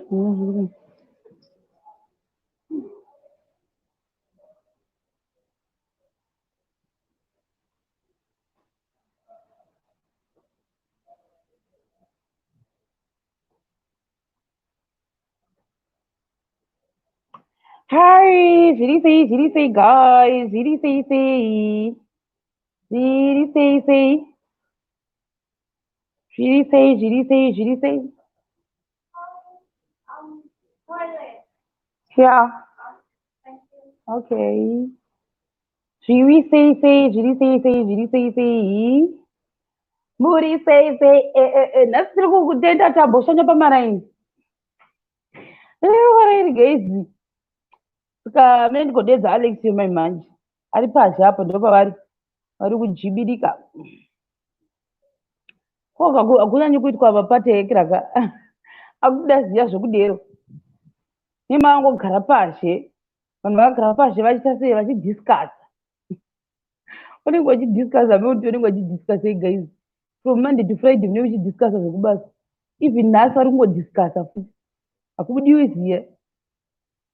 Hi, Ziri say, guys. Ziri say. Ziri say. Ziri say. Yeah. Okay. Ziri say. Muri say. Nasiri kukutenda taboshanya pamaraini. Warairi guys. Saka mimi ndikodedza Alexio mai manje. Ari pashi apo ndo pavari. Vari kujibirika. Ko akunyanyi kuitwa mapate ekiraka. Akuda ziya zvokudero. Nemangogara pashi. Vanhu vakagara pashi vachiita sei vachidiscuss. Unenge uchidiscuss ameuti unenge uchidiscuss guys. From Monday to Friday munenge uchidiscuss zvokubasa. Even nhasi vari kungodiscussa futi. Hakubudiwi ziya.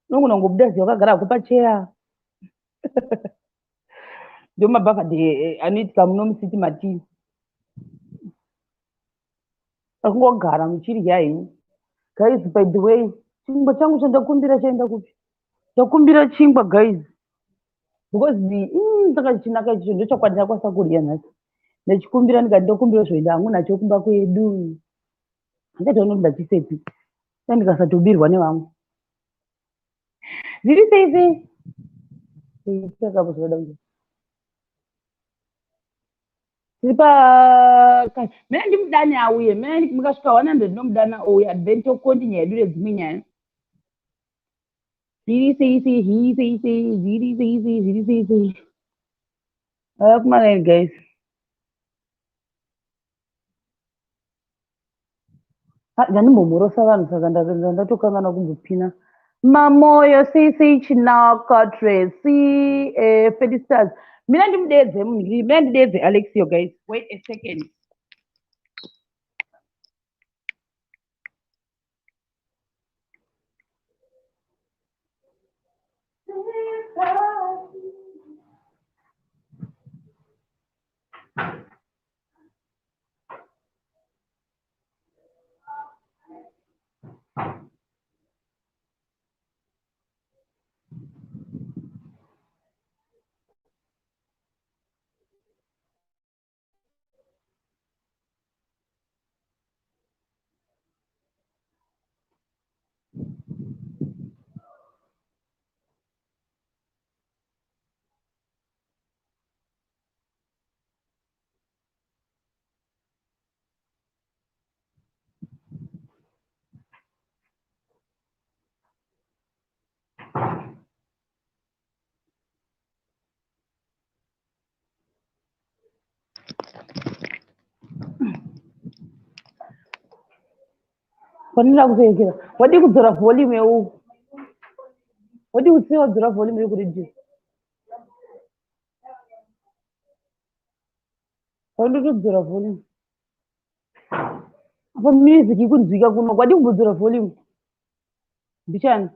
Unogona kungobuda ziya wakagara hako pacheya. Ndio mabhakadhi anoitika muno mucity matii. Akungogara muchirya henyu. Guys, by the way, chingwa changu chandakumbira chaenda kupi? Ndakumbira chingwa guys. Because saka chinaka icho ndochakwadi ndakwanisa kurya nhasi. Ndachikumbira ndikati ndokumbira zvoenda hangu nacho kumba kwedu. Handatoona kuti ndachisepi. Ndikasatobirwa nevamwe. Zviri sei? Saka zvoda kuti. Mene ndimudani auye, mene mukasvika 100 nomudana auye, then tokontinye yedu redzimwe nyaya. Zviri sei. Kumana guys. Ndandimbomhorosa vanhu saka ndatokangana kumbopina. Mamoyo sei chinaka Tracy Felicitas. Mina ndimudedze munhu, mina ndidedze Alexio guys. Wait a second. Kwanira kusekera. Wadi kudzora volume eu. Wadi kutsiwa kudzora volume yekuredio. Wadi kudzora volume. Apa music ikunzwika kuno. Wadi kudzora volume. Bichani.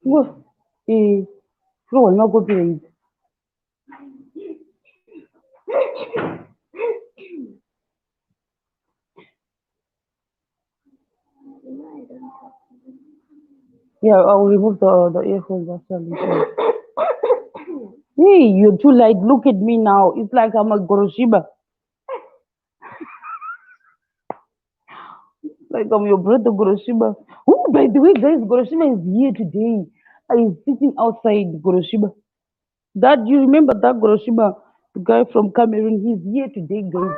Ngo. Flow no copyright. Yeah, I will remove the earphones after this. Hey, you're too light. Look at me now. It's like I'm a Goroshiba. Like I'm your brother Goroshiba. Oh, by the way, guys, Goroshiba is here today. He's sitting outside Goroshiba. That you remember that Goroshiba, the guy from Cameroon? He's here today, guys.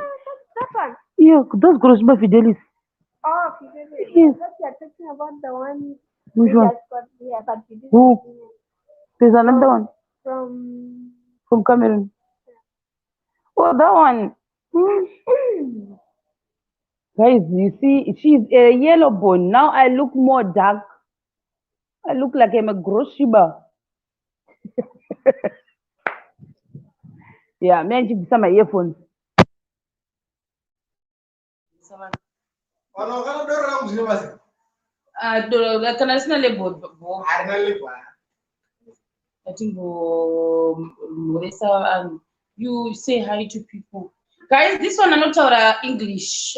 That one? Yeah, that's Goroshiba Fidelis. Oh, Fidelis. Yes. I thought you are talking about the one. Which one? Yeah, but Fidelis. Who? There's another one From Cameroon. Oh, that one. Guys, you see, she's a yellow bone. Now I look more dark. I look like I'm a Goroshiba. Yeah, man, she some my earphones. Kana sina label bo. I think you say hi to people. Guys, this one I'm not talking English.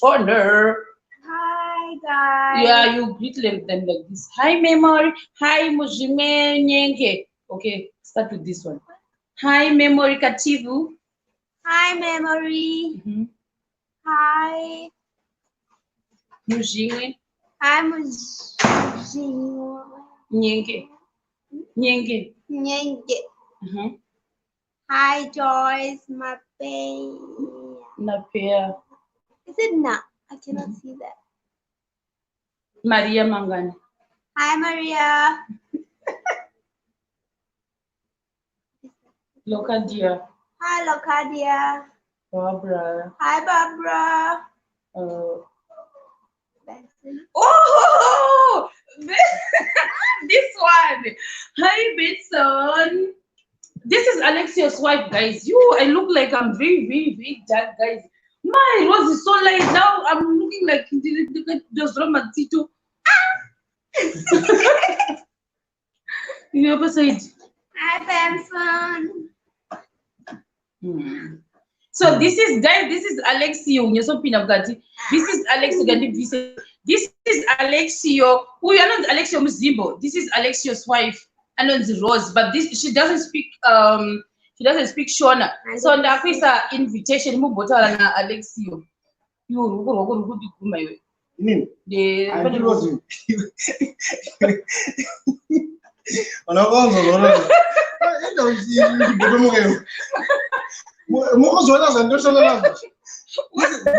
Corner. Hi guys. Yeah, you greet them like this. Hi, Memory. Hi, Mujime Nyenge. Okay, start with this one. Hi, Memory Kativu. Hi memory. Hi. Mujime I'm Nyenge. Nyenge. Nyenge. Hi Joyce, my baby. Napea. Is it na? I cannot see that. Maria Mangani. Hi Maria. Lokadia. Hi Locadia. Barbara. Hi Barbara. Oh, this one. Hi, Benson. This is Alexio's wife, guys. I look like I'm very, very, very dark, guys. My rose is so light now. I'm looking like just Romancito. You ever said? Hi Benson. So this is, guys. This is Alexio. This is Alexio. This is Alexio. We are not Alexio Muzimbo. This is Alexio's wife. I know it's Rose, but she doesn't speak Shona. So ndakuisa invitation mubotala na Alexio. You go my way. This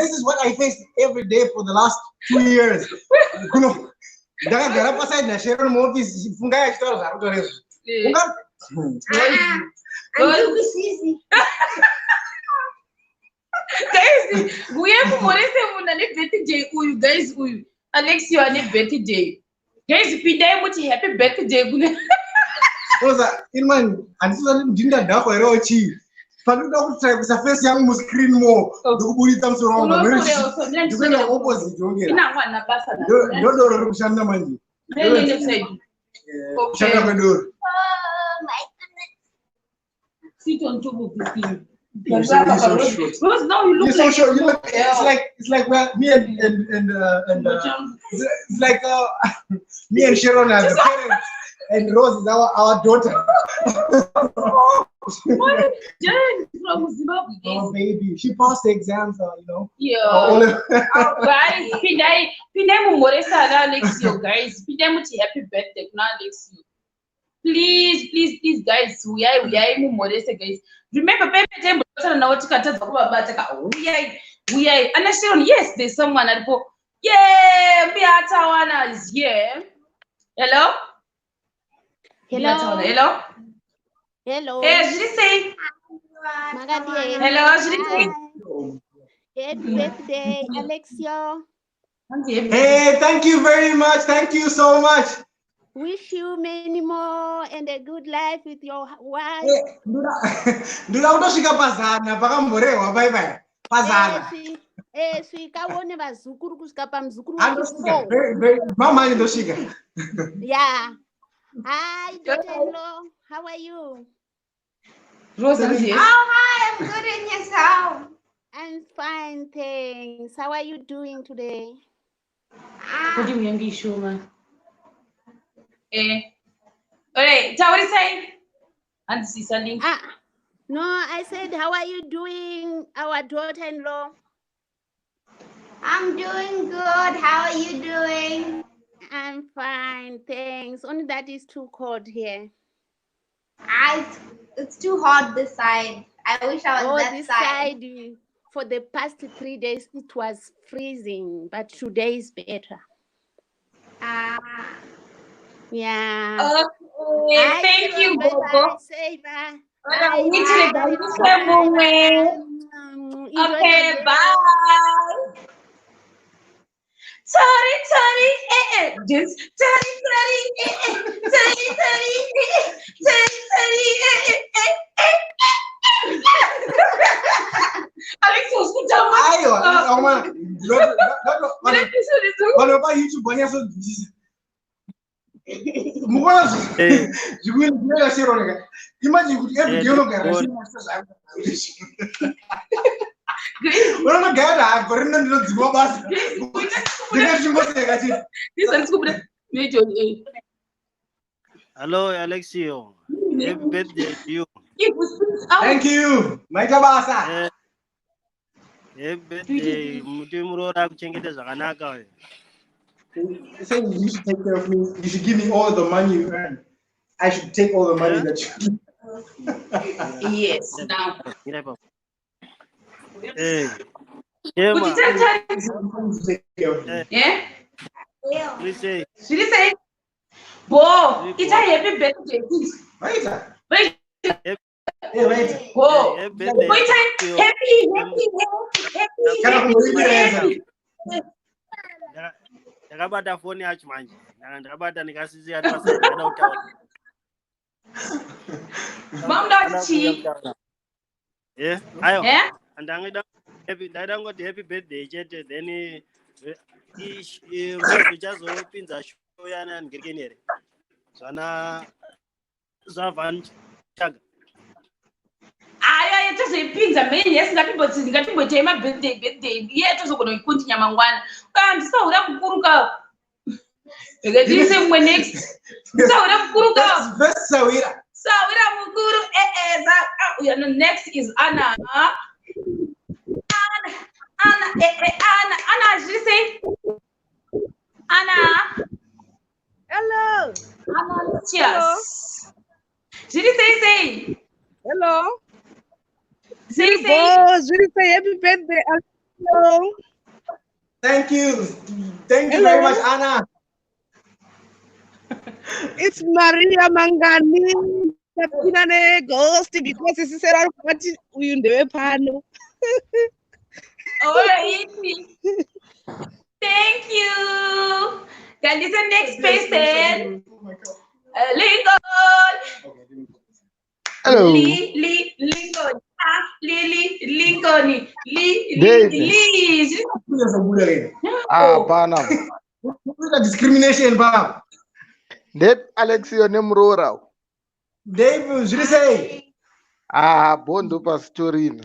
is what I faced every day for the last 2 years. Guys, we have birthday guys. Alexio ane birthday. Guys, pidai much happy birthday. In man, and so dinda da for rochi. But don't try to face young must screen more. The body comes around. The opposite. Don't sit on top of the thing. You're so short. Rose, now you look so like short. You look, it's like me and it's like me and Sharon are the parents, and Rose is our daughter. What? Jen from Zimbabwe. Oh baby, she passed the exams, Yeah. Guys, Pindai Mumoresa Alexio, guys. Pindai much happy birthday, now Alexio. Please, guys, we are Mumoresa, guys. Remember, Pepe Tembo now we are and Sharon, yes, there's someone at the yeah, Beatawana is here. Hello? Hello? Hello. Hey, should say? Hello, should say? Happy birthday, Alexio. Hey, thank you very much. Thank you so much. Wish you many more and a good life with your wife. Ndura utoshika pazana pakamborewa bye. Pazana. Swikaone vazukuru kusvika pamuzukuru mama ndoshika. Yeah. Hi, daughter-in-law. How are you? Rose, yes. Oh, hi, I'm good in yourself. I'm fine, thanks. How are you doing today? What do you mean, Shuma? Alright, Tawari say. And Sisaling. No, I said, how are you doing, our daughter-in-law? I'm doing good. How are you doing? I'm fine, thanks. Only that is too cold here. It's too hot this side. I wish I was that this side. For the past 3 days, it was freezing, but today is better. Yeah. Okay, thank you, Gogo. Okay, bye. Tari, just tari, Alexio, escuta. Ayo, vanhu pa YouTube vanyatsonzwisisa. Mukona zvikuita seroneka. Imagine kuti every day unogara zviro. Unogara hako rino ndinodzimwa basa. Ndingachimboseka chiti. Hello, Alexio. Happy birthday to you. Thank you. Maita basa. Happy birthday. Mutimurora kuchengeta zvakanaka. You say you should take care of me. You should give me all the money you earn. I should take all the money that you give. Yes, now. Hey. Yeah? Please say. Should you say? Whoa, it's a happy birthday. Wait. Wait. Wait. Whoa. Happy Wait, happy. Ndakabata foni yacho manje. Ndakabata nikasisi ati pasai ndada kutaura. Mama chi. Ayo. Ndangida ngoti happy birthday chete then chazopinza show yana ngirikeni here. Zvana zvavan chaga. Aya yetozoipinza meni ngatimboitei birthday iye tozogona kuikontinya mangwana ndisaura kukuruka ndise mumwe next ndisaura kukuruka sawira mukuru next is Anna zvise Anna. Hello. Anna, cheers. Say. Hello. Say. Say happy birthday. Hello. Thank you. Thank you very much, Anna. It's Maria Mangani. Ghost because this is our party. We never pano. Thank you. Can this the next person? Lincoln. Hello. Lincoln. Lincoln. Pana. Discrimination, Bob. That Alexio Nemrora. Dave, should I say? Bondo Pastorino.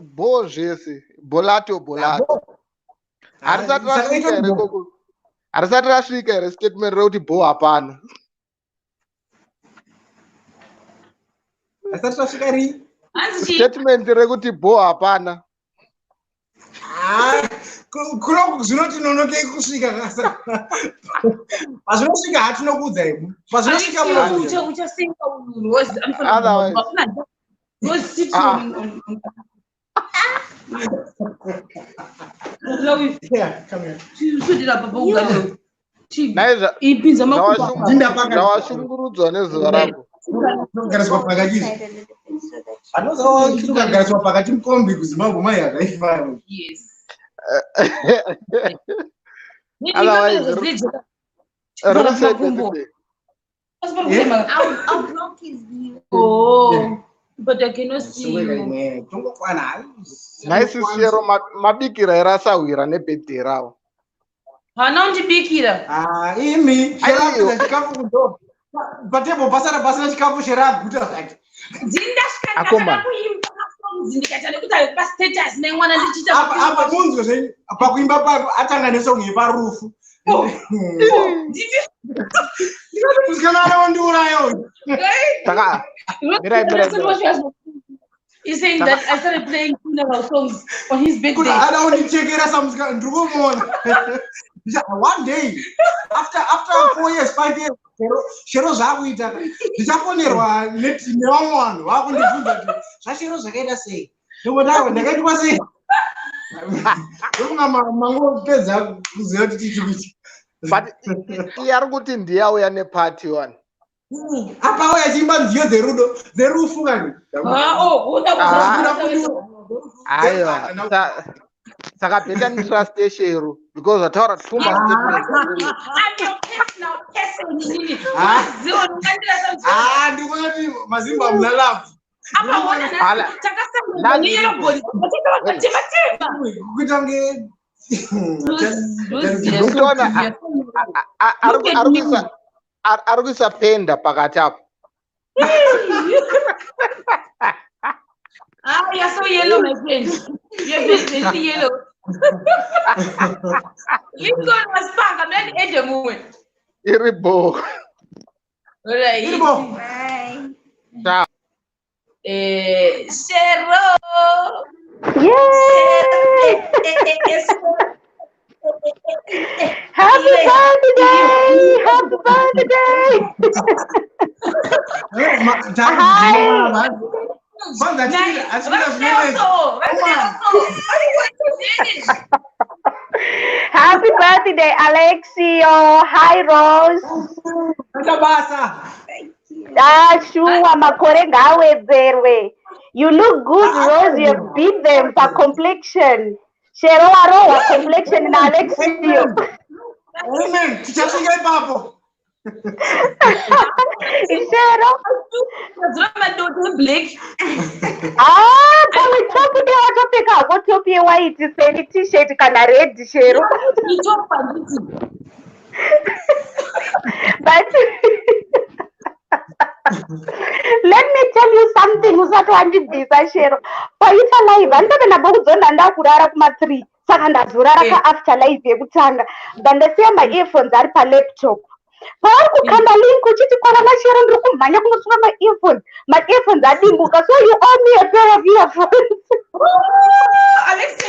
Bo Jesse. Bolato. Arsatra Africa statement wrote Bo Apan. Statement regulati Bo Apana. Kulo zvinoti nonoke kusvika kasa. Pazvinosvika hatinokudza ipo. Pazvinosvika uchasinga rose. Yeah, come here. Ndawashungurudzwa nezuva rako. Gariswa pakati. Anozawo gariswa pakati mukombi kuZimbabwe mai yakaifa. Yes. Otherwise, I'll block his view. Oh, but I cannot see you. Nice siero mabikira erasawira nebirthday rawo. Hana undibikira. Imi shera chikafu kudo. Patebo pasara chikafu shera guta zvake. Ndindasvika kuimba ndikata nekuti pa status nemwana ndichita apa munzwe zvenyu pakuimba papo atanga nesong yeparufu. Ndikana nawo ndiurayo. He's saying that I started playing funeral songs on his birthday. I don't want to check it out. One day, after 4 years, 5 years, Shero Zaguita, the Japonerwa, let no one, why would you do that? Shashiro Zagada say, no one ever, the guy was it. Mango Pezza, who's there to teach me. But you are good in the hour and a party one. Apa ya Zimban vio the roof one. Ayo, saka beta trust eshero because I thought too much ndikuti mazimba mna love. arikuisa penda pakati apo. You're so yellow, my friend. You're very yellow. Lincoln was back. I'm not at the moment. Iribo. Alright. Bye. Ciao. Cheryl. Yay! Happy birthday! Happy birthday! Hi! Happy birthday, Alexio! Hi, Rose! Sure, makore ngawedzerwe. You look good, Rose. You beat them for complexion. Shero arowa complexion in Alexio. Amen. Tichafika ipapo. Shero. Kama topi ndio watopeka topi white seni t-shirt kana red Shero. But let me tell you something usati wandibvisa Shero. Paita live andabena bokuzonda ndakurara kuma 3 saka ndazorara ka afterlife yekutanga ndandasiya ma-earphones ari palaptop paari kukanda link uchiti kwana Shero ndiri kumhanya kunosunga ma-earphones adimbuka, so you owe me a pair of earphones. Alexio,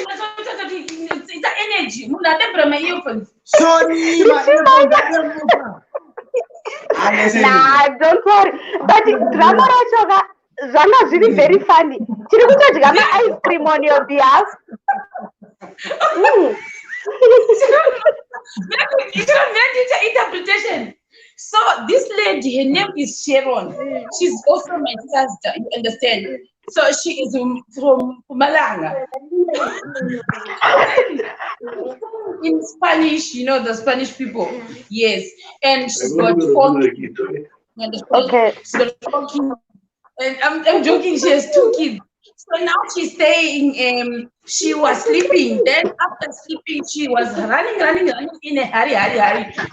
it's the energy. Muna debra my earphones. Sorry, Nah, don't worry. But drama rachoga zvanga zviri very funny. Tiri kutodya ma-ice cream on your behalf. Interpretation. So this lady, her name is Sharon. She's also my sister, you understand? So she is from Malanga. In Spanish, you know, the Spanish people. Yes. And she's got 4 kids. Okay. She's got 4 kids. And I'm joking, she has 2 kids. So now she's saying she was sleeping. Then after sleeping, she was running in a hurry.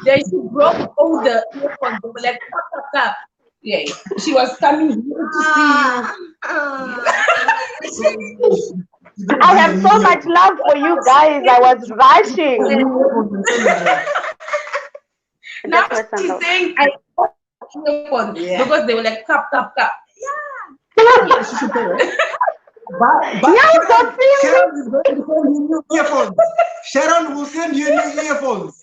Then she broke all the earphones. They were like, what? Yeah, she was coming here to see you. I have so much love for you guys. I was rushing. Now she's saying I earphones because they were like cup. Yeah. Sharon will send you new earphones.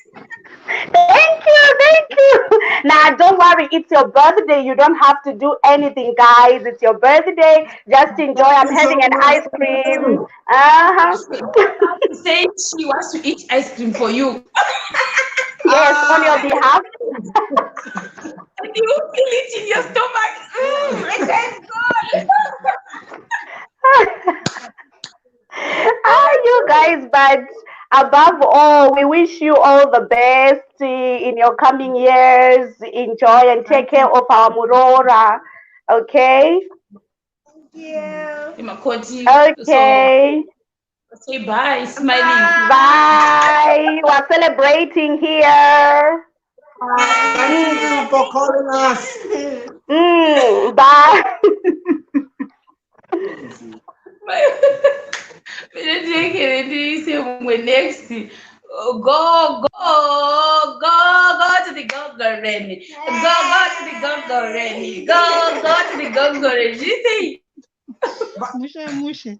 Thank you. Now, don't worry. It's your birthday. You don't have to do anything, guys. It's your birthday. Just enjoy. I'm having an ice cream. Saying she wants to eat ice cream for you. Yes, on your behalf. And you feel it in your stomach. It tastes good. You guys, but above all, we wish you all the best in your coming years. Enjoy and take care of our Murora. Okay? Yeah. Okay. Say bye, smiling. Bye. We're celebrating here. Thank you for calling us. Bye. Next, go to the go-go-reni. Go to the go-go-reni. Go to the go-go-reni. Musha.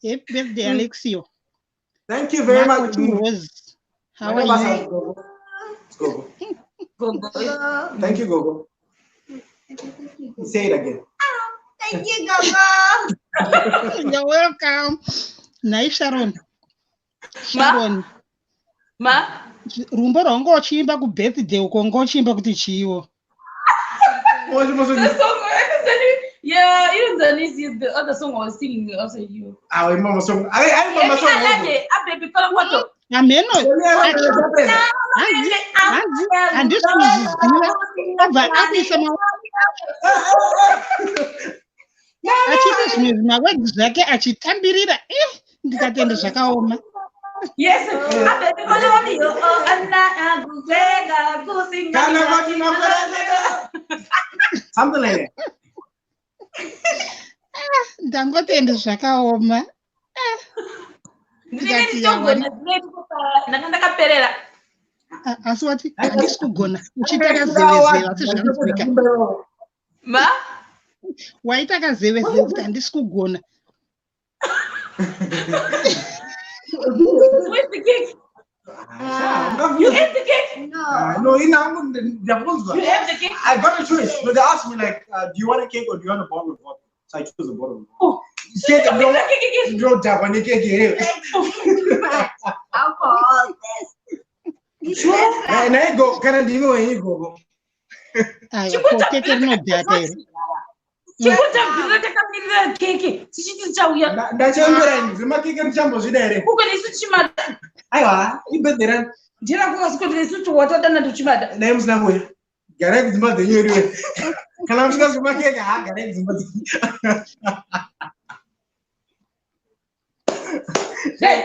Happy birthday, Alexio. Thank you very much. Rose. How are you? Gogo. Thank you, Gogo. Say it again. Thank you, Gogo. You're welcome. Nice, Sharon. Ma? Rumba rongo ochimba ku birthday uko ngochimba kuti chiwo. Yeah, even Zanisi is the other song I was singing also you. I remember song. I remember song. Baby, call what? Ameno. And this is Achiti zvinhu mawegi zvake achitambirira ndikatenda zvakaoma. Yes. Something like that. Ndangotenda zvakaoma. Ndikati ndakaperera. Asi wati handisi kugona uchitaka zevezeve asi zvanzwika. Ma? Waitaka zevezeve kuti handisi kugona. Where's the cake? You ate the cake? No, you have the cake? I got a choice. So they asked me like, do you want a cake or do you want a bottle of water? So I chose a bottle of water. Oh, No Japanese cake. Alcohol. And I go, can I do you go? Keke rinodhaka here. chikutambirira takamirira keke tichiti chauya ndachembera zvimakeke muchambo zvida here kukoni isu chimada aiwa ibhedhera ndira kungasikotera isu tiwatadana tuchimada naye musina kuya garai kudzimba dzenyu iriwe kana musvika zvimakeke garai kudzimba dzenyu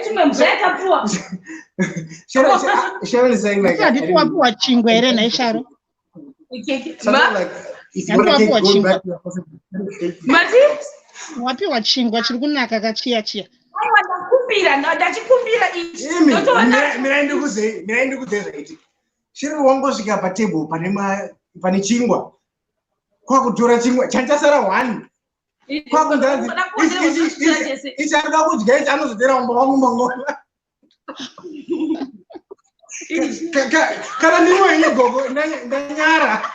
chimwe muzvaikapuwa Sharon is saying like Ndikuti wapuwa chingwa here naisharo. Wapiwa chingwa chiri kunaka kachiya chiya. Ndachikumbira ichi. Mira ndikudzei zvaiti. Shiri wangosvika patebhuru pane chingwa. Kwakutora chingwa chanchasara 1. Kwakundanzi ichi arikuda kudya ichi anozotera umba wangu mangona. Kana ndimwe gogo ndanyara.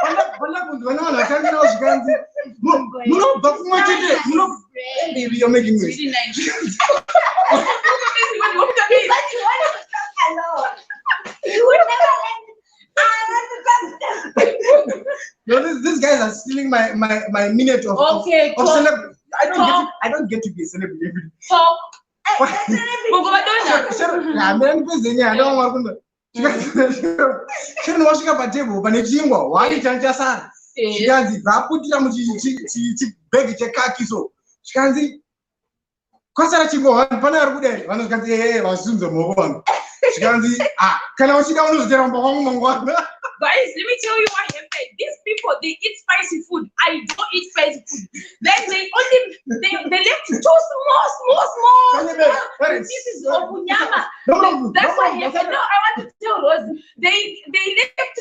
Panda kunzi vana vanhu vatangira zvikanzi munobva kumwe chete baby you're making noise. No, these guys are stealing my minute of celebrity. I don't get to be a celebrity. Shiri wasvika patebhuru pane chingwa waichanchasara zvikanzi bvaputira muchibhegi chekaki so zvikanzi kwasara chingwa pane vari kudai vanozvikanzi vazunza maoko vanhu zvikanzi kana uchida unozotera mumba wangu mangwana. Guys, let me tell you what happened. These people, they eat spicy food. I don't eat spicy food. Then they left two small pieces of unyama. That's what happened. No, I want to tell Rose. They left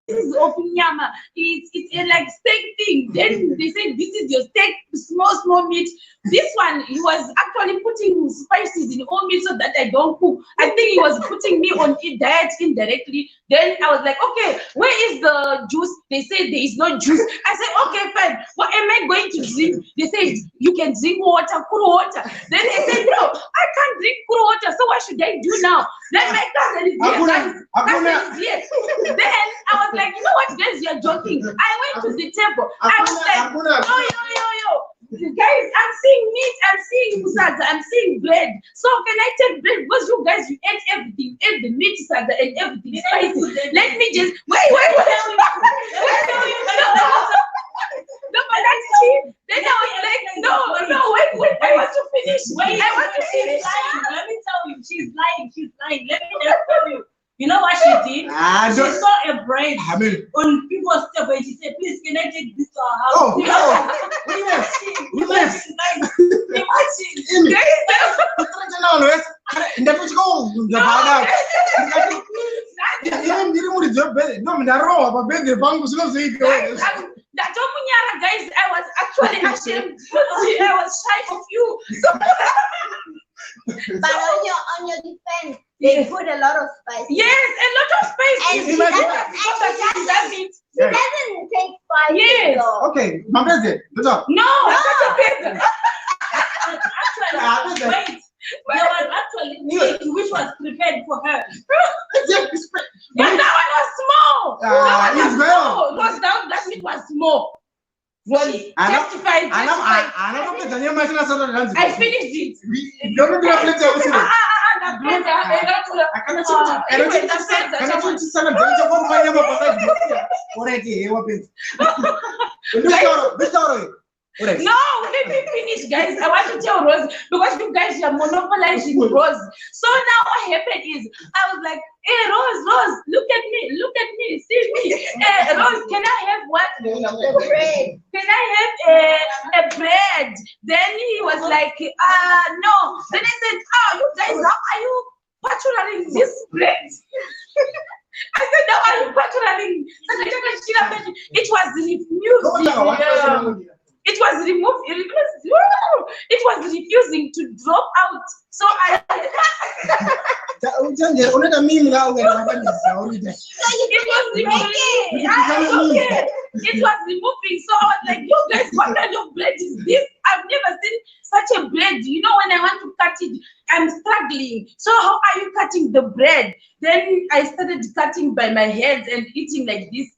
pieces of unyama. It's a like steak thing. Then they said this is your steak, small meat. This one, he was actually putting spices in all meat so that I don't cook. I think he was putting me on diet indirectly. Then I was like, okay, where is the juice? They said there is no juice. I said, okay, fine. What am I going to drink? They said, you can drink water, cool water. Then they said, no, I can't drink cool water. So what should I do now? Then my cousin is here. Then I was like, you know what, guys, you're joking. I went to the table. I was like, yo. Guys, I'm seeing meat, I'm seeing musaza, I'm seeing bread. So can I take bread? Because you guys, you ate everything, ate the meat, musaza, and everything spicy. Let me just wait. No, but that's cheap. Then I was like, no, wait. I want to finish. I want to finish. Let me tell you, she's lying. Let me just tell you. You know what she did? She saw a bread on people's table and she said, please, can I take this to our house? Guys, I was actually ashamed. I was shy of you. But on your defense, they put a lot of spice. Yes, a lot of spice. And she doesn't take spice. Yes. Okay, Mambeze, let's go. No, that's actually, wait. There was actually meat which was prepared for her. But that one was small. That meat was small. I finished it. No, let me finish, guys. I want to tell Rose because you guys are monopolizing Rose. So now what happened is I was like, hey, Rose, look at me, see me. Hey, Rose, can I have what? The bread. Can I have a bread? Then he was like, no. Then I said, you guys, how are you patrolling this bread? I said, how are you patrolling? It was refusing. It was removed. It was refusing to drop out. So I. It was removing. So I was like, you guys, what kind of bread is this? I've never seen such a bread. You know, when I want to cut it, I'm struggling. So how are you cutting the bread? Then I started cutting by my hands and eating like this.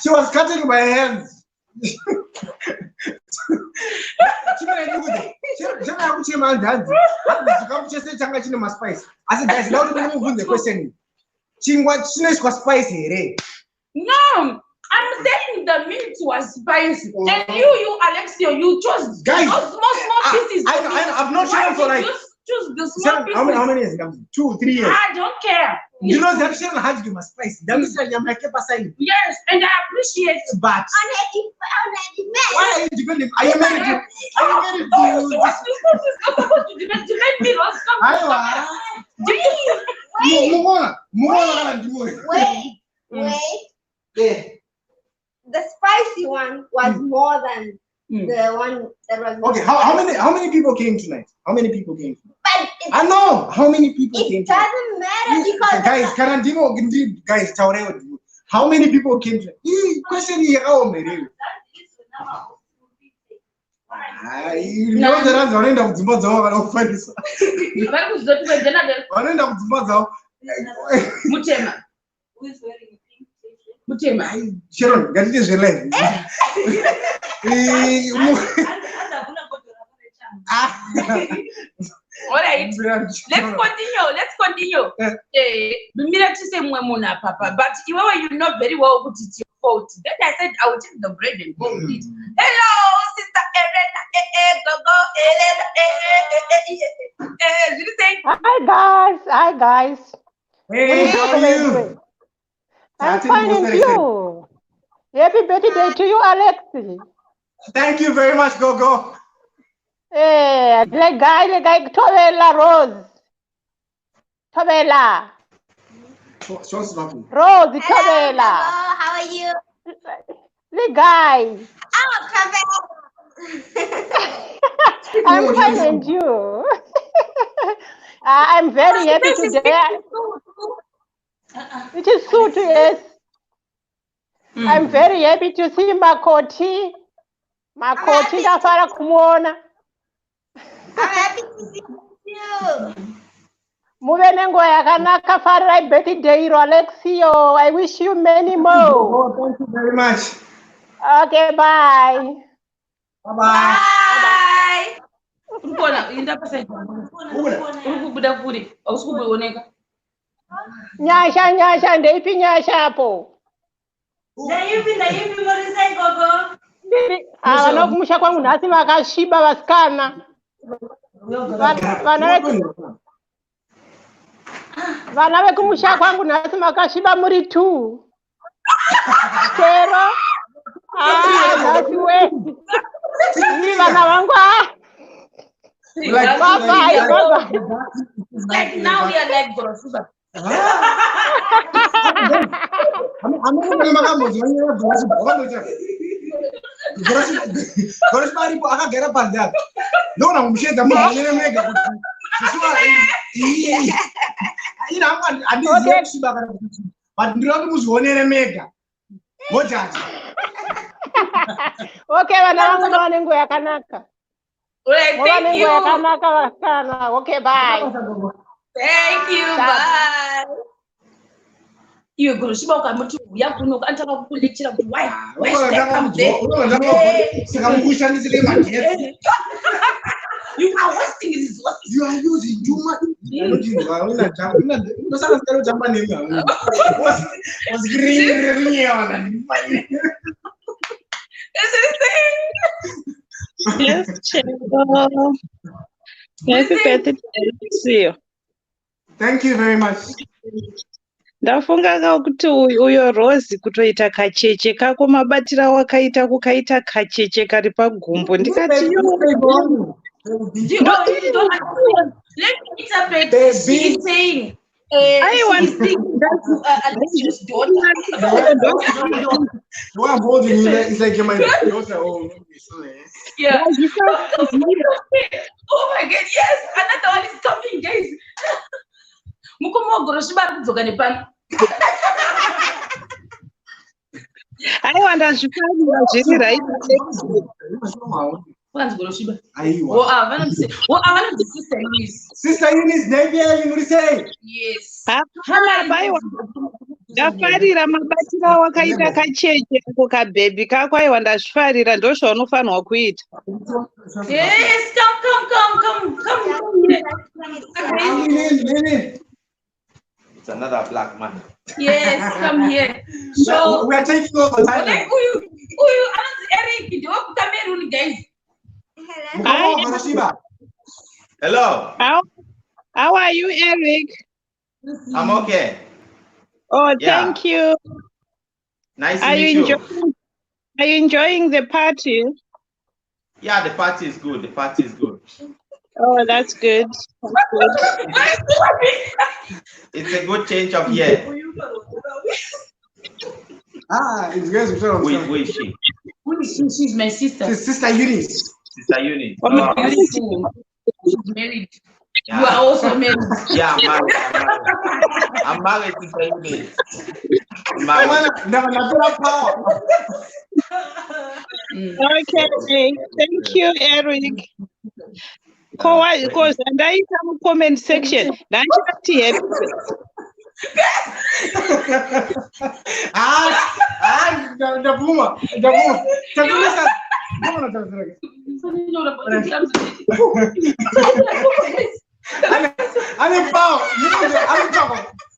She was cutting my hands. No, I'm saying the meat was spicy. And you, Alexio, you chose guys, small pieces. I've not shown for like. Choose the small pieces. How many years? 2, 3 years. I don't care. You know that Sharon had to give a spice. Yes, and I appreciate it. But why are you defending? Are you married to? What's supposed to defend me? Wait. The spicy one was more than the one that was. Okay, how many people came tonight? How many people came? But I know how many people came. It doesn't matter because guys, how many people came tonight? Question here, how many? You know the answer. Wanaenda kudzimba dzavo vanofandisa. Vari kuzotipa jana. Wanaenda kudzimba dzavo. Mutema. Who is wearing a pink t-shirt? Mutema. Sharon, get this relay. All right, let's continue. Mira to say Mwemuna, Papa, but you know very well what it's your fault. Then I said I will take the bread and go with it. Hello, Sister Elena. Hi guys. Hey, how are you? I'm fine, and you? Happy birthday to you, Alexi. Thank you very much, Gogo. Hey, like Tobela Rose. Tobela. Rose, Tobela. How are you? The guy. I'm fine, and you? I'm very happy today. It is so to yes. I'm very happy to see Makoti. Makoti ndafara kumuona. I'm happy to see you. Muve nenguva yakanaka farirai birthday iro Alexio. I wish you many more. Oh, thank you very much. Okay, bye. Bye. Bye. Nyasha ndeipi nyashapo. Ndaipi morisai gogo. Vanokumusha kwangu nhasi vakasviba vasikana. Vana vekumusha kwangu nhasi makasviba muri 2. Chero. Nhasi we. Iri vana vangu bye. Like now we are like Grossuba. Okay, vana vangu vane nguva yakanaka. Thank you. Okay, bye. Thank you. Bye. You go to Motu. You have to know why you are wasting resources. you are using too much. I don't think was really on. Yes, Chero. Happy birthday, Alexio. Thank you very much. Ndafunga kuti uyo Rose kutoita kacheche kako mabatira wakaita kukaita kacheche kari pagumbo ndikati She's saying I want Alexio's daughter. What I'm holding you it's like you're my daughter. Yeah. Oh my God, yes, another one is coming, guys. I want to zvifani right. Sister Eunice, you say? Yes. Ndafarira mabatira wakaita kacheche kukabhebhi kako aiwa ndazvifarira ndozvaunofanirwa kuita. Yes, come. It's another black man. Yes, come here. So we are taking over time. Eric, do you Cameroon, guys? Hello. How are you, Eric? I'm okay. Oh, thank you. Nice to meet you. Are you enjoying the party? Yeah, the party is good. The party is good. Oh, that's good. It's a good change of year. It's good. Who is she? She's my sister. Sister Eunice. Sister Eunice. She's married. Yeah. You are also married. Yeah, I'm married to Sister Eunice. Okay, thank you, Eric. Because and I come comment section.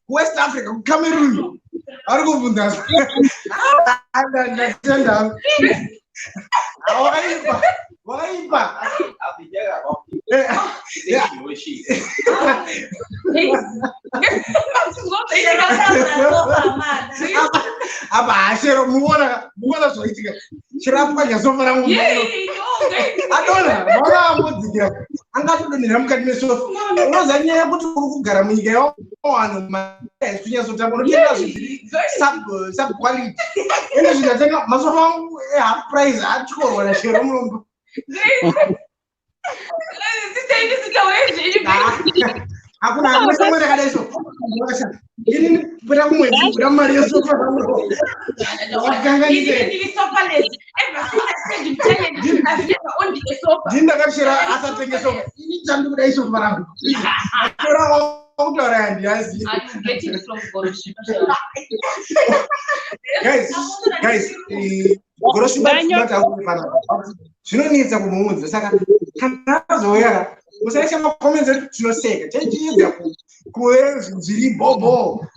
West Africa, Cameroon. I'll go with that. Guys, zvinoninza kumuudza saka kana azoya usaisa makomenzi ekuti tinoseka chaichiedza kuve zviri bobo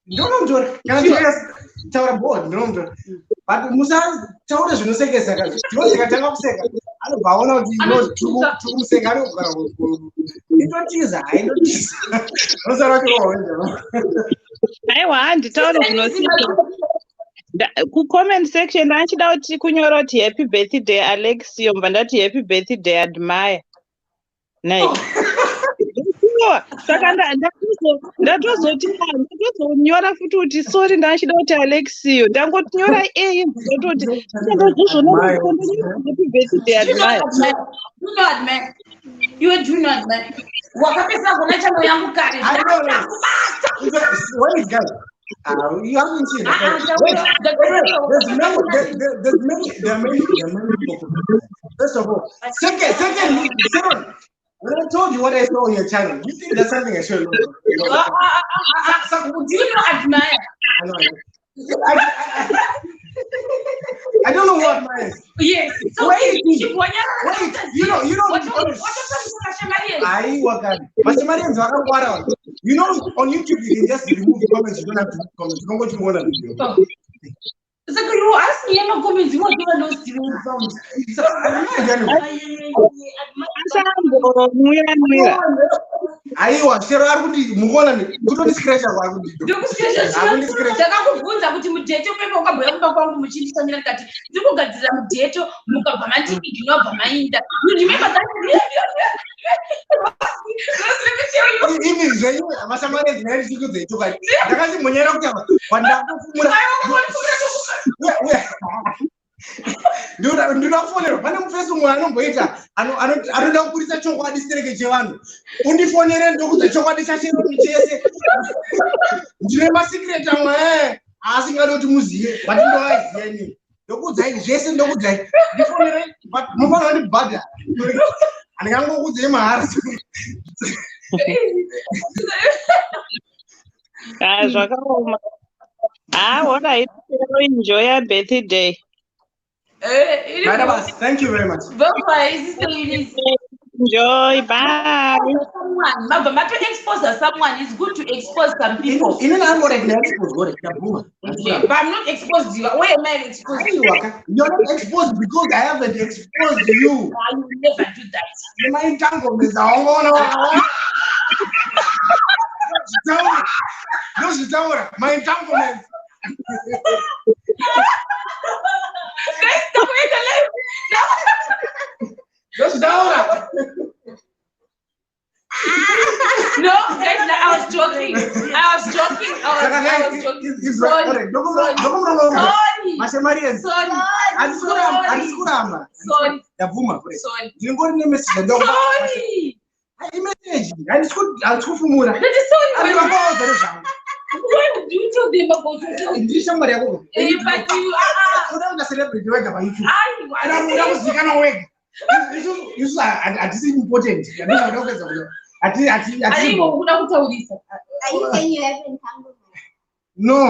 ndinomutora kana taura bod ndinomutora but musataura zvinosekesa tinoseka tanga kuseka anobva aona kuti tikuseka anogara itotiza hainotiza unosara chirohwenza aiwa handitauri zvinoseka kucomment section ndachida kuti kunyora kuti happy birthday Alexio mba ndati happy birthday Admire saka ndatozonyora futi kuti sorry ndachida kuti Alexio ndangotinyora ndototi happy birthday Admire. You do not man. Wakapesa kuna chama yangu kare. What is that? You haven't seen it. There are many people. First of all, second, when I told you what I saw on your channel, you think that's something I should know. Do you not admire? I don't know what mine is. Yes. So wait, you know. What You know, on YouTube you can just remove comments. You don't have to comment. You don't go to one video. So you ask me about comments. You want to know zero sounds. Aiwa, chero arikuti mukona kutondiscratcha kwakuti. Ndakakubvunza kuti mudheto pepa ukabhuya kumba kwangu muchindisanyira kati ndiri kugadzira mudheto mukabva matiki ndinobva mainda. Remember that? Even zvenyu masamanezi naye chikudzecho kati ndakati munyera kuti wandakufumura. Ndinofonera pane mufesi umwe anomboita anoda kukurisa chokwadi stereke chevanhu undifonere ndokudza chokwadi chachironi chese ndine masikireti amwe asingadi kuti muzive but ndovazieni ndokudzai zvese ndokudzai ndifonere mufanira kundibhadha handingangokudzai mahara. Zvakaoma. What I enjoy your birthday. Thank you very much. Bye. Enjoy. Bye. Someone, expose someone. It's good to expose some people. But I'm not exposed. Why am I exposed? You're not exposed because I haven't exposed you. I will never do that. My entanglement. My entanglement. Just down. No, guys, I was joking. Why would you tell them about somebody? But you are celebrity. You important. Are you saying you have entanglement? No.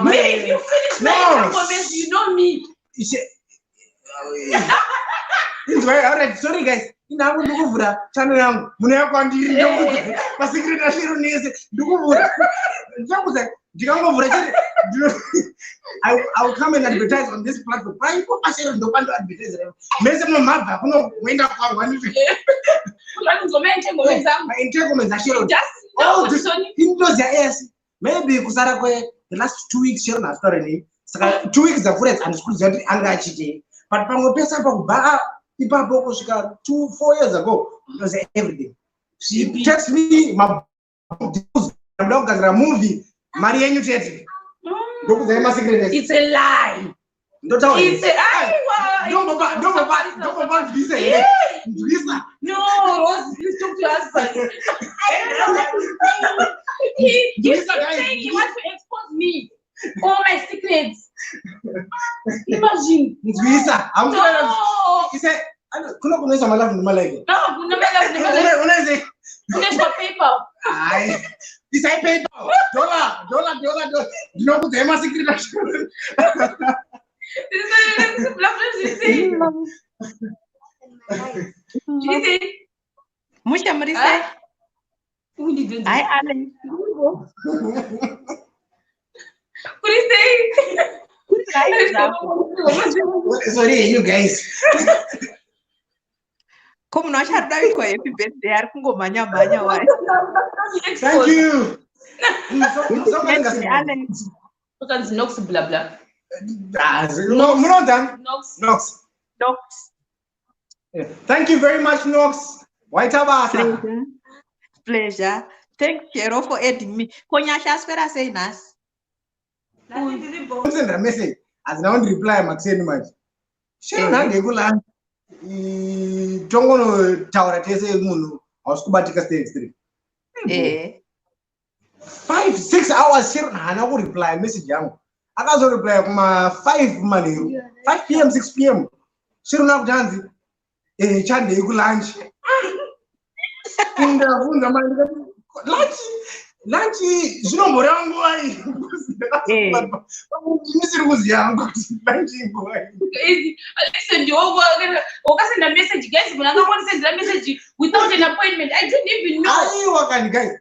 Maybe if you finish my entanglements, you know me. It's very alright. Sorry, guys. Now we look for that channel. I will come and advertise on this platform. Why you advertise? Oh, this maybe the last 2 weeks here na story 2 weeks of friends and school that anga chiti. But pesa pa ipapo kusvika 4 years ago it was everything. She texts me my movie Mari yenyu chete. It's a lie. It's a lie. Don't No, Rose, please talk to us. He's saying he wants to expose me. All my secrets. Imagine. I'm he said, "Kuna kunaweza malavu ni malaika." No, kuna malavu ni malaika. Unaweza paper. He said paper. Dollar. You know the my secret. Musha Marisa. Who did you? I Alex. Sorry, you guys. Como nós já dá com happy birthday, com gomanya wai. Thank you. Nox blah blah. Nox. Thank you very much, Nox. White Tabata. Pleasure. Thank you for adding me. Konyasha spera say nas. Send a message. As I don't reply, I'm saying much. Share na regular. Tongono tower tese munu. Oskubatika stage 3. 5-6 hours share na go reply message yangu. Akazo reply kuma 5 mali. 5 p.m. 6 p.m. Share na kujanzi. Chande iku lunch. Funda mali. Lunch zinombora yangu ai. Misiri kuzi yangu lunch boy. Alexio ndio wakasenda message guys, mnanga kwa send message without an appointment. I didn't even know. Guys,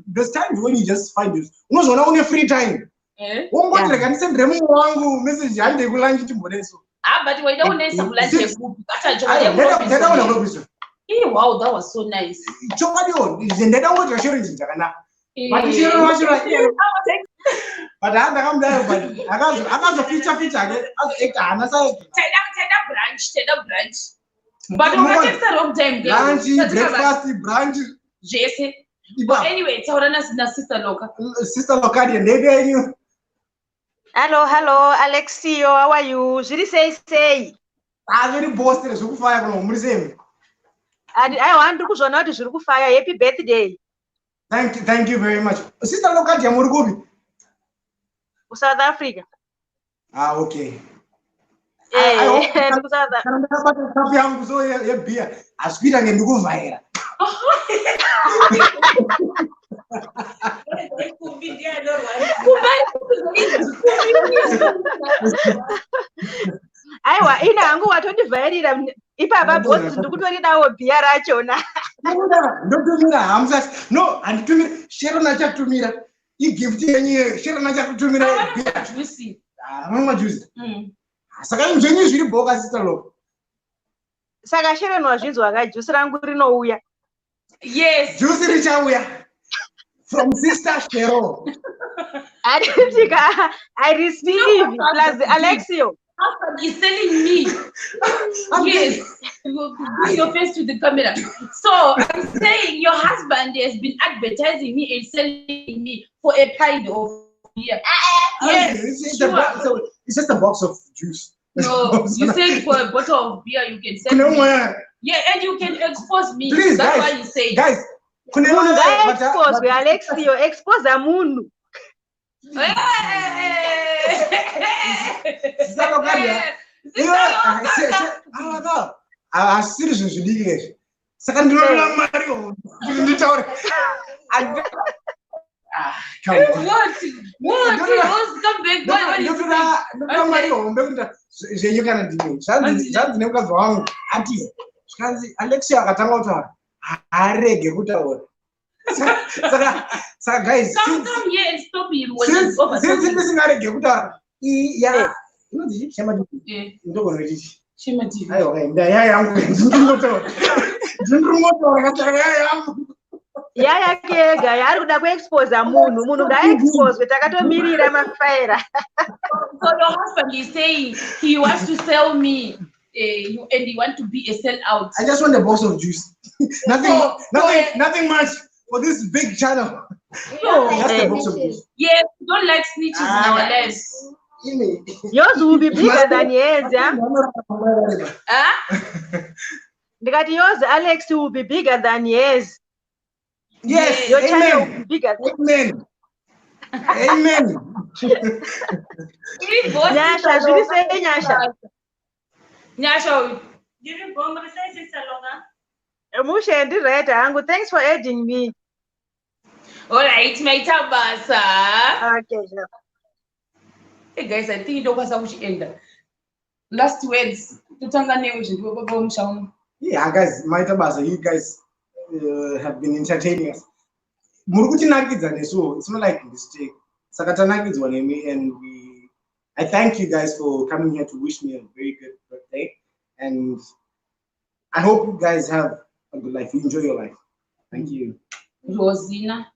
there's times when you just find this. Only free time. But why don't they some lunch? Wow, that was so nice. But I come there, but I got the feature again. Take a branch. But we take the wrong time. Lunch, breakfast, brunch. Jesse. But anyway, it's our sister Loca. Sister Locadia, maybe you. Hello, Alexio. How are you? Should say? I'm very boasted. So fire from museum. I want to go out to fire. Happy birthday. Thank you very much. Sister Locadia, Murugubi. South Africa. Okay. Aiwa ina hangu watondivhairira ipapa bosi ndikutorinawo bhiya rachona. No, anditumira Sharon achatumira gift yenyu Sharon achakutumira bhiya juice. Mama juice. Saka imzvenyu zviri boka sister Lo. Saka Sharon wazvinzwa ka juice rangu rinouya. Yes. Juice richauya from sister Sharon. I receive plus Alexio. Husband is telling me. Yes. Put your face to the camera. So I'm saying your husband has been advertising me and selling me for a pint of beer. Yes. It's just a box of juice. No, you said for a bottle of beer you can sell me. Yeah, and you can expose me. Please, that's guys, why you say. Guys, expose me, Alexio. Expose a moon. Alexio akatanga kutaura arege kutaura. So guys, come here and stop him when it's over. Since this is not a good yeah, you know the Shema TV. You don't want to reach Shema TV. Yaya kega yari kuda kuexpose munhu ngaexpose takatomirira mafaira. So your husband is saying he wants to sell me and he wants to be a sellout. I just want a box of juice. Nothing much for this big channel. No, just a box of juice. Yes, we don't like snitches in our lives. Yours will be bigger than his, yeah? Because yours, Alex, will be bigger than his. Yes, your channel will be bigger. Amen. Amen. Nyasha, should we say Nyasha? Nyasha, did you go to say Sister Loga? Musha and Reta, thanks for adding me. All right, my tabasa. Okay, sure. Hey guys, I think you don't have to end. Last words. Yeah, guys, my tabasa, you guys have been entertaining us. Murukuti nakizane, so it's not like a mistake. Sakata nakizwane me, and I thank you guys for coming here to wish me a very good birthday, and I hope you guys have a good life. You enjoy your life. Thank you. Rosina.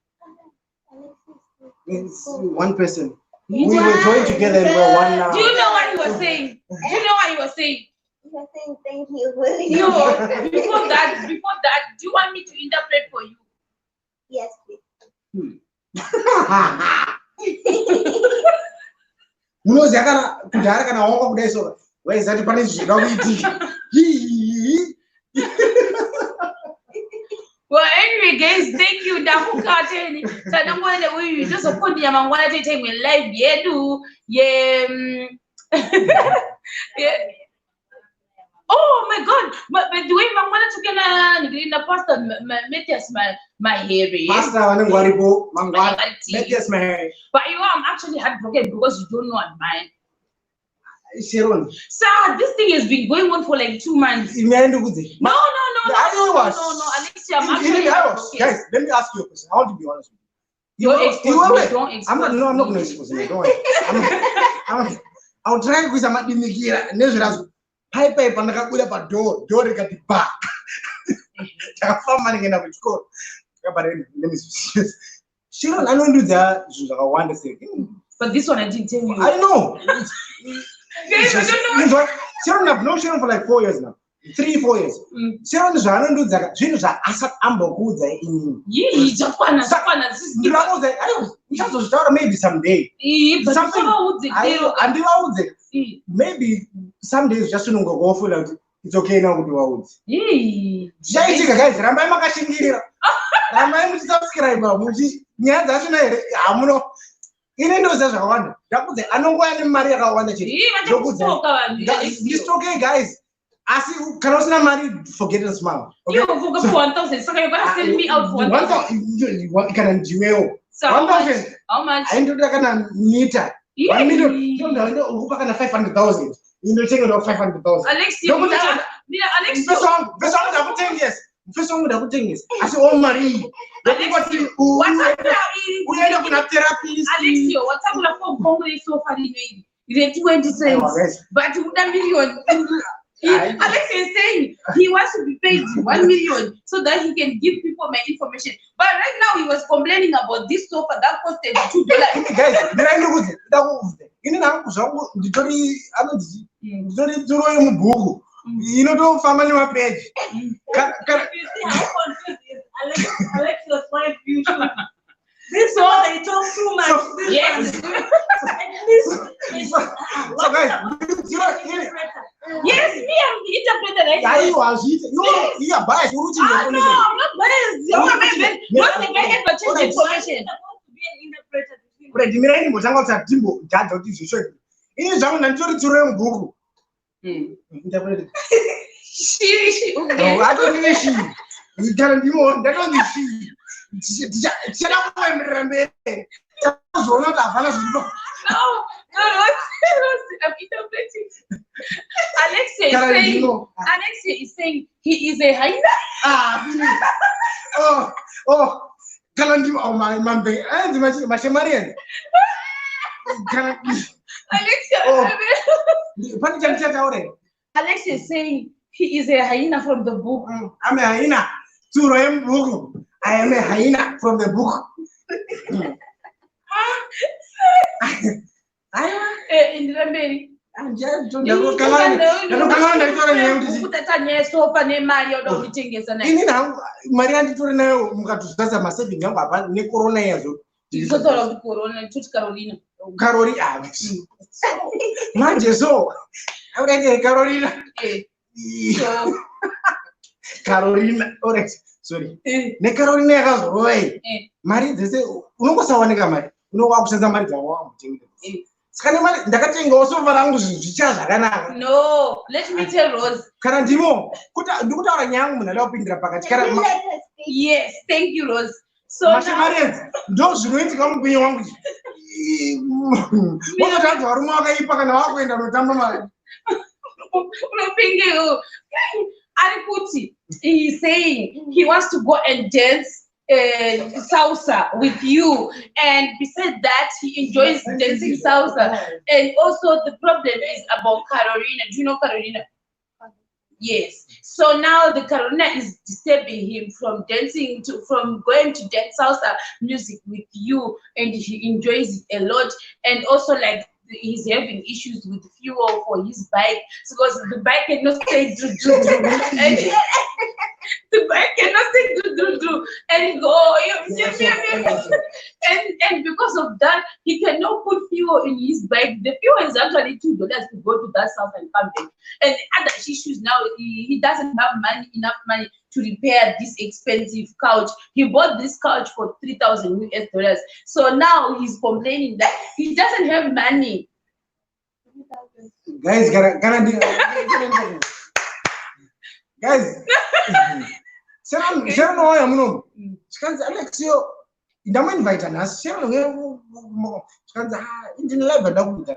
It's one person. We were joined together and we were one now. Do you know what he was saying? Do you know what he was saying? He was saying thank you. No, before that, do you want me to interpret for you? Yes, please. Where is that punishment? Well, anyway, guys, thank you. So don't worry that we just put the amount of time in live. Yeah, do yeah. Yeah. Oh my God! But the way I'm gonna together in the pastor, Matthias, my hair. Pastor, I'm going to go. Matthias, my hair. But you know, I'm actually heartbroken because you don't know what mine. Sharon. Sir, this thing has been going on for like 2 months. No. Alexia, guys, let me ask you a question. I want to be honest with you. Don't expose me. Don't expose I'm not going to expose me. Don't worry. I'll try with some Mimigira. Pipe pandakabuda pa door ikati back. Takafama ningenda kuchukua. But let me Sharon, I don't do that. She's like, I want to say. But this one I didn't tell you. I know. Guys, I don't know. Sharon, I've known Sharon for like 4 years now. 3-4 years. Sharon is I don't do that. She knows that asap ambo who's there in. Yeah, Japan. Maybe someday. Something. Maybe some days just to go full out. It's okay now with the world. Yeah. Guys, Rambai Makashingiri. Rambai subscribe. Yeah, that's not Amuno. In those as I want. I know why I'm married. I want to it's okay, guys. I see Karosna married, forget and smile. Okay? You forgot for 1,000. So you're gonna send me out for 1,000. You can Gmail. So 1,000. How much? I don't know meter. 1 million. You know, 500,000. You know, take it off 500,000. Alexio, First song would have 10 years. First song would have 10 years. I say, oh, Marie. What's up now? We end up in a therapy. Alexio, what's up now for Congress so far? You 20 cents. But you would have million. Alex is saying he wants to be paid 1 million so that he can give people my information. But right now he was complaining about this sofa that costed $2. Guys, did I know you know, don't family my page. Alexio's wife, you should. This one they talk too much. Yes. So guys, yes, me I'm the interpreter. Yeah, you are biased. No, I'm not biased. Not the guy ever change information. I don't need she. You can't be more. That don't she. I'm interpreting. Alexia is saying he is a hyena. Alexia is saying he is a hyena from the book. I'm a hyena. I am a hyena from the book. Carolina, sorry. Ne Carolina yakazoroi. Mari dzese unokosawanika mari. Unowakusenza mari dzawo mutengi. Skane mari ndakatenga osofa rangu zvicha zvakanaka. No, let me tell Rose. Kana ndimo ndikutaura nyangu munhu alopindira pakati kana. Yes, thank you Rose. So Mashimarians, ndo zvinoitika mupenyu wangu. Wakatadza varume vakaipa kana wakuenda notamba mari. Unopinge Arikuti, he's saying he wants to go and dance salsa with you, and besides that, he enjoys dancing salsa. And also, the problem is about Carolina. Do you know Carolina? Yes. So now the Carolina is disturbing him from going to dance salsa music with you, and he enjoys it a lot. And also, like, he's having issues with fuel for his bike because the bike cannot stay do. And the bike cannot stay do and go and because of that he cannot put fuel in his bike. The fuel is actually $2 to go to that south and come back. And other issues now, he doesn't have enough money to repair this expensive couch. He bought this couch for $3,000 US. So now he's complaining that he doesn't have money. Guys, guys, Sharon, why am I? Because Alexio, don't invite us. Sharon, because Indian level, don't.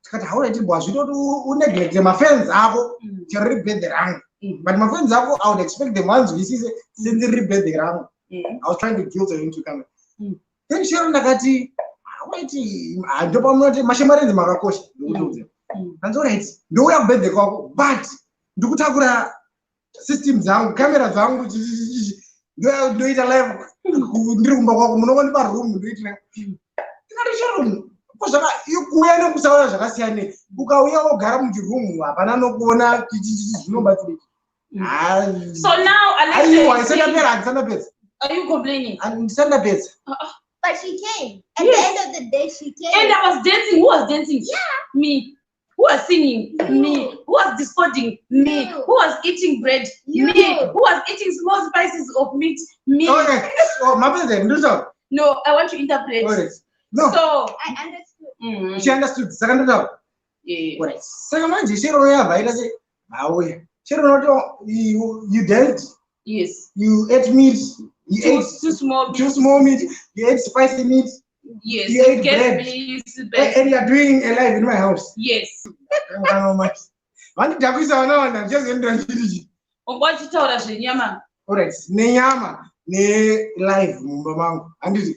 Because how it was, you don't neglect my friends. I will repair the rank. But my friends, I would expect the ones we see since the rebate the ram. I was trying to guilt her into coming. Then she on Nagati, I don't know Mashamari the Marakosh. And so it's do we have bet the call, but do Kutagura systems down, cameras down, do it alive. No one but room, do it. You kuenda kusaura zvakasiyana ukauya wogara muchirumu hapana nokuona zvinobatsira. So now Alexio, are you complaining? But she came. At the end of the day, she came. And I was dancing. Who was dancing? Yeah. Me. Who was singing? Me. Who was discording? Me. Who was eating bread? Me. Who was eating small spices of meat? Me. Okay. So, no, I want to interpret. Okay. No. So I understood. She understood. Second time. Yeah. Second one, she said, you dealt. Yes. You ate meat. You ate too small meat. You ate spicy meat. Yes. You ate bread. And you are doing a live in my house. Yes. Alright. Nenyama. Ne live mumba mangu. Anditi.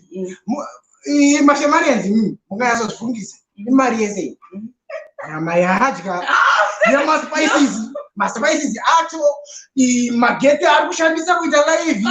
Mashamarians mungayazozvifungisa. Imari yese. Nyama yahadya. Nyama spices. Maspices acho magete ari kushandisa kuita live.